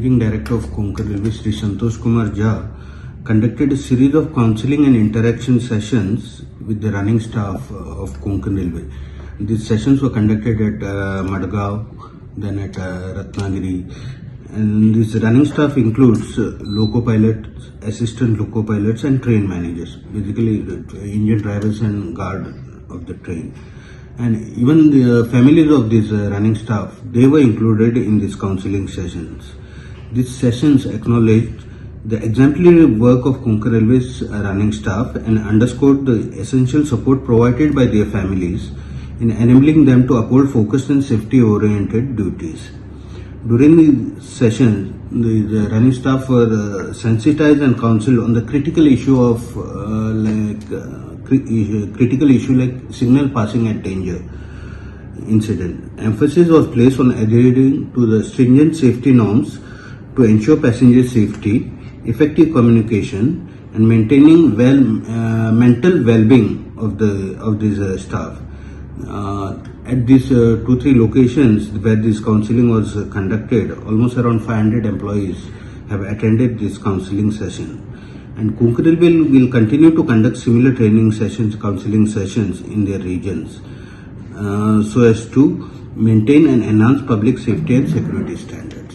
Managing Director of Konkan Railway, Sri Santosh Kumar Jha, conducted a series of counseling and interaction sessions with the running staff of Konkan Railway. These sessions were conducted at Madgaon, then at Ratnagiri. And this running staff includes loco pilots, assistant loco pilots and train managers, basically engine drivers and guard of the train. And even the families of these running staff, they were included in these counseling sessions. These sessions acknowledged the exemplary work of Konkan Railway's running staff and underscored the essential support provided by their families in enabling them to uphold focused and safety-oriented duties. During the session, the running staff were sensitized and counseled on the critical issue of signal passing at danger incident. Emphasis was placed on adhering to the stringent safety norms to ensure passenger safety, effective communication, and maintaining mental well-being of this staff. At these 2-3 locations where this counseling was conducted, almost around 500 employees have attended this counseling session. And Konkan Railway will continue to conduct similar training sessions, counseling sessions in their regions so as to maintain and enhance public safety and security standards.